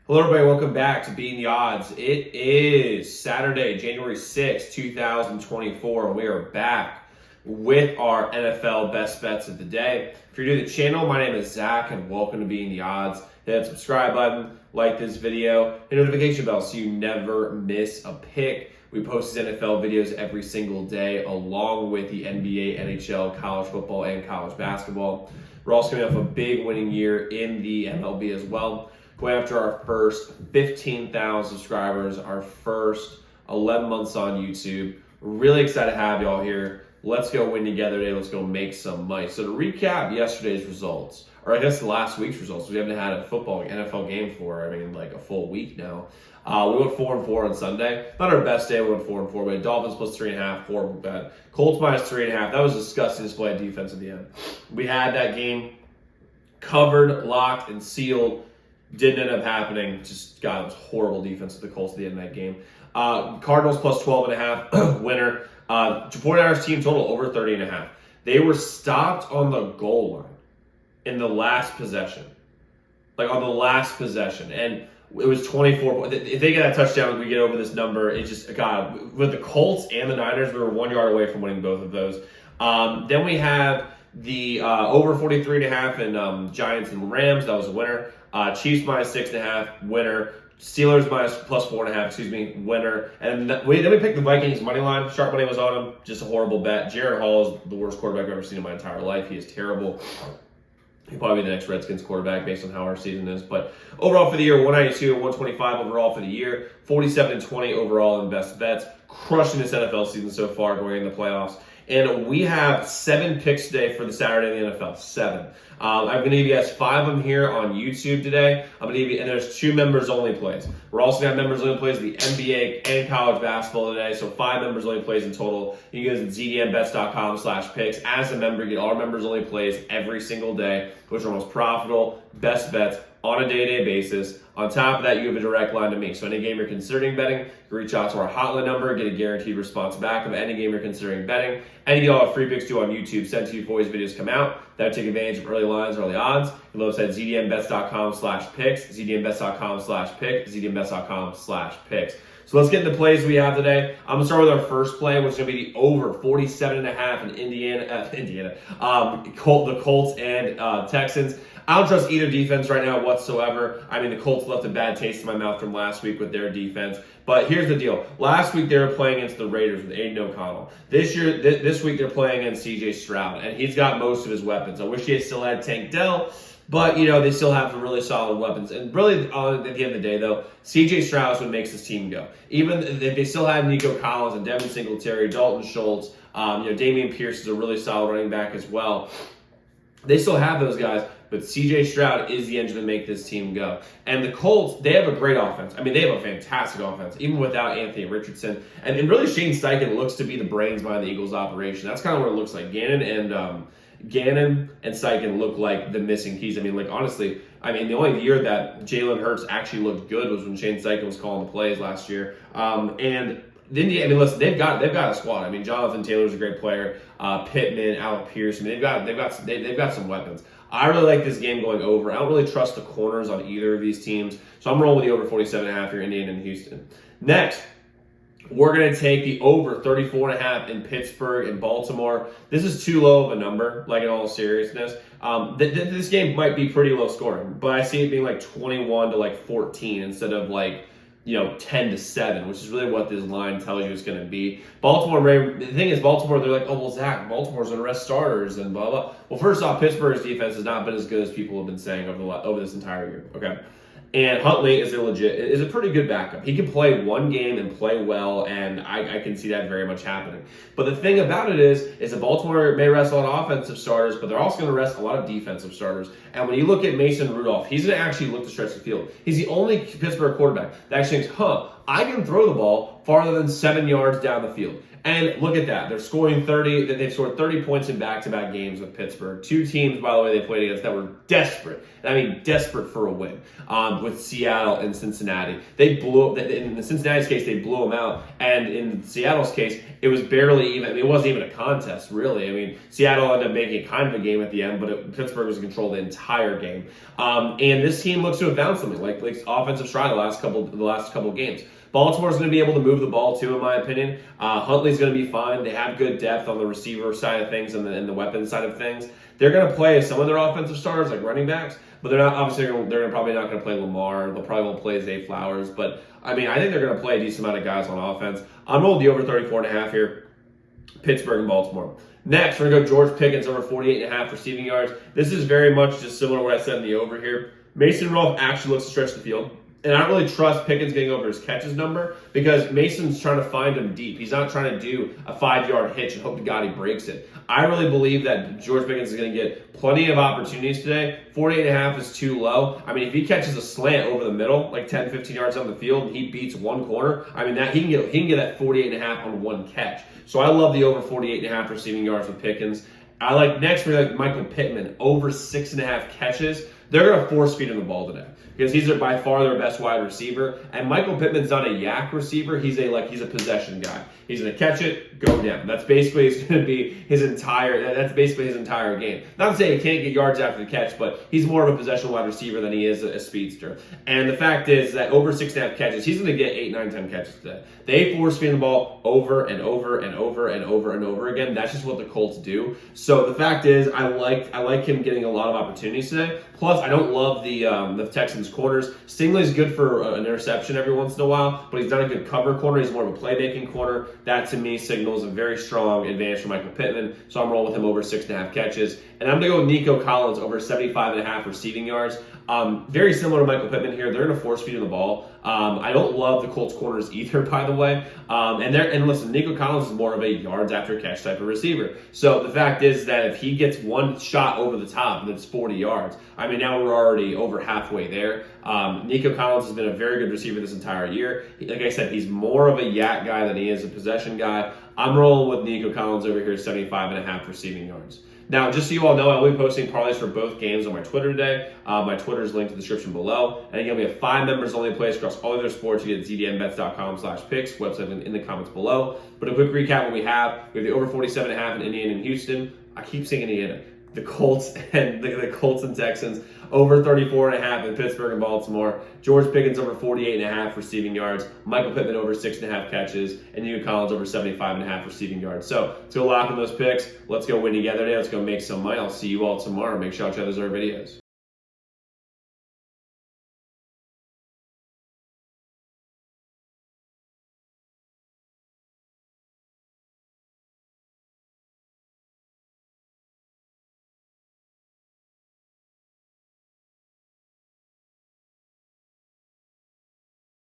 Hello, everybody. Welcome back to Beating the Odds. It is Saturday, January 6th, 2024, and we are back with our NFL best bets of the day. If you're new to the channel, my name is Zach, and welcome to Beating the Odds. Hit that subscribe button, like this video, hit the notification bell so you never miss a pick. We post these NFL videos every single day, along with the NBA, NHL, college football, and college basketball. We're also coming off a big winning year in the MLB as well. Going after our first 15,000 subscribers, our first 11 months on YouTube. We're really excited to have y'all here. Let's go win together today. Let's go make some money. So to recap yesterday's results, or I guess last week's results, we haven't had a NFL game for, like a full week now. We went 4-4 on Sunday. Not our best day, we went 4-4, but Dolphins plus 3.5, horrible bet. Colts minus 3.5. That was a disgusting display of defense at the end. We had that game covered, locked, and sealed. Didn't end up happening. God, it was horrible defense of the Colts at the end of that game. Cardinals plus 12.5, winner. 49ers team total over 30.5. They were stopped on the goal line in the last possession. And it was 24. If they get that touchdown, we get over this number. It's just, God, with the Colts and the Niners, we were 1 yard away from winning both of those. Then we have the over 43.5 and Giants and Rams. That was a winner. Chiefs minus 6.5, winner. Steelers plus 4.5, winner. And then we picked the Vikings money line. Sharp money was on them. Just a horrible bet. Jared Hall is the worst quarterback I've ever seen in my entire life. He is terrible. He'll probably be the next Redskins quarterback based on how our season is. But overall for the year, 192 and 125 overall for the year. 47 and 20 overall in best bets. Crushing this NFL season so far going into the playoffs. And we have 7 picks today for the Saturday in the NFL. 7. I'm going to give you guys 5 of them here on YouTube today. I'm going to give you, and there's 2 members only plays. We're also going to have members only plays of the NBA and college basketball today. So 5 members only plays in total. You can go to zdmbets.com/picks. As a member, you get all our members only plays every single day, which are most profitable, best bets on a day-to-day basis. On top of that, you have a direct line to me. So any game you're considering betting, you can reach out to our hotline number, get a guaranteed response back of any game you're considering betting. Any of y'all have free picks too on YouTube sent to you before these videos come out. That would take advantage of early lines, early odds. You can website zdmbets.com/picks, zdmbets.com/pick, zdmbets.com/picks. So let's get into plays we have today. I'm going to start with our first play, which is going to be the over 47.5 in the Colts and Texans. I don't trust either defense right now whatsoever. The Colts left a bad taste in my mouth from last week with their defense. But here's the deal. Last week they were playing against the Raiders with Aiden O'Connell. This week they're playing against C.J. Stroud, and he's got most of his weapons. I wish he had still had Tank Dell. But, they still have some really solid weapons. And really, at the end of the day, though, C.J. Stroud is what makes this team go. Even if they still have Nico Collins and Devin Singletary, Dalton Schultz, Damian Pierce is a really solid running back as well. They still have those guys, but C.J. Stroud is the engine to make this team go. And the Colts, they have a great offense. They have a fantastic offense, even without Anthony Richardson. And really, Shane Steichen looks to be the brains behind the Eagles' operation. That's kind of what it looks like. Gannon and Steichen look like the missing keys. Honestly, the only year that Jalen Hurts actually looked good was when Shane Steichen was calling the plays last year. And then, listen, they've got a squad. Jonathan Taylor's a great player. Pittman, Alec Pierce. They've got some weapons. I really like this game going over. I don't really trust the corners on either of these teams, so I'm rolling with the over 47.5 here, Indiana and Houston. Next, we're going to take the over 34.5 in Pittsburgh and Baltimore. This is too low of a number, in all seriousness. This game might be pretty low scoring, but I see it being 21 to 14 instead of 10-7, which is really what this line tells you it's going to be. Baltimore, the thing is, Baltimore, they're like, oh, well, Zach, Baltimore's going to rest starters and blah, blah. Well, first off, Pittsburgh's defense has not been as good as people have been saying over this entire year, okay? And Huntley is a pretty good backup. He can play one game and play well, and I can see that very much happening. But the thing about it is that Baltimore may rest a lot of offensive starters, but they're also going to rest a lot of defensive starters. And when you look at Mason Rudolph, he's going to actually look to stretch the field. He's the only Pittsburgh quarterback that actually thinks, I can throw the ball farther than 7 yards down the field. And look at that. They're scoring 30. They've scored 30 points in back-to-back games with Pittsburgh. Two teams, by the way, they played against that were desperate. I mean, desperate for a win with Seattle and Cincinnati. They blew, in the Cincinnati's case, they blew them out. And in Seattle's case, it was barely even, I mean, it wasn't even a contest, really. I mean, Seattle ended up making kind of a game at the end, but Pittsburgh was in control the entire game. And this team looks to have found something, like offensive stride the last couple games. Baltimore's going to be able to move the ball too, in my opinion. Huntley's going to be fine. They have good depth on the receiver side of things and the weapons side of things. They're going to play some of their offensive starters, like running backs, but they're not obviously they're probably not going to play Lamar. They'll probably won't play Zay Flowers, but I mean, I think they're going to play a decent amount of guys on offense. I'm rolling the over 34.5 here. Pittsburgh and Baltimore. Next, we're going to go George Pickens over 48.5 receiving yards. This is very much just similar to what I said in the over here. Mason Rudolph actually looks to stretch the field. And I don't really trust Pickens getting over his catches number because Mason's trying to find him deep. He's not trying to do a 5-yard hitch and hope to God he breaks it. I really believe that George Pickens is going to get plenty of opportunities today. 48.5 is too low. I mean, if he catches a slant over the middle, like 10, 15 yards on the field, and he beats one corner, I mean, that he can get that 48.5 on one catch. So I love the over 48.5 receiving yards with Pickens. I like next for like Michael Pittman over 6.5 catches. They're going to force feed him the ball today because he's by far their best wide receiver. And Michael Pittman's not a yak receiver. He's a possession guy. He's going to catch it, go down. That's basically going to be his entire game. Not to say he can't get yards after the catch, but he's more of a possession wide receiver than he is a speedster. And the fact is that over 6.5 catches, he's going to get 8, 9, 10 catches today. They force feed the ball over and over and over and over and over again. That's just what the Colts do. So the fact is, I like him getting a lot of opportunities today. Plus, I don't love the Texans corners. Stingley's good for an interception every once in a while, but he's not a good cover corner. He's more of a playmaking corner. That, to me, signals a very strong advantage for Michael Pittman. So I'm rolling with him over 6.5 catches. And I'm going to go with Nico Collins over 75.5 receiving yards. Very similar to Michael Pittman here. They're going to force feed him the ball. I don't love the Colts corners either, by the way. And listen, Nico Collins is more of a yards after catch type of receiver. So the fact is that if he gets one shot over the top, that's 40 yards. I mean, now we're already over halfway there. Nico Collins has been a very good receiver this entire year. Like I said, he's more of a yak guy than he is a possession guy. I'm rolling with Nico Collins over here, 75.5 receiving yards. Now, just so you all know, I'll be posting parlays for both games on my Twitter today. My Twitter is linked in the description below. And again, we have 5 members only place across all other sports. You get zdmbets.com/picks, website in the comments below. But a quick recap what we have the over 47.5 in Indiana and Houston. I keep saying Indiana. The Colts and the Colts and Texans over 34.5 in Pittsburgh and Baltimore. George Pickens over 48.5 receiving yards. Michael Pittman over 6.5 catches, and Nico Collins over 75.5 receiving yards. So let's go lock in those picks. Let's go win together today. Let's go make some money. I'll see you all tomorrow. Make sure y'all check those other videos.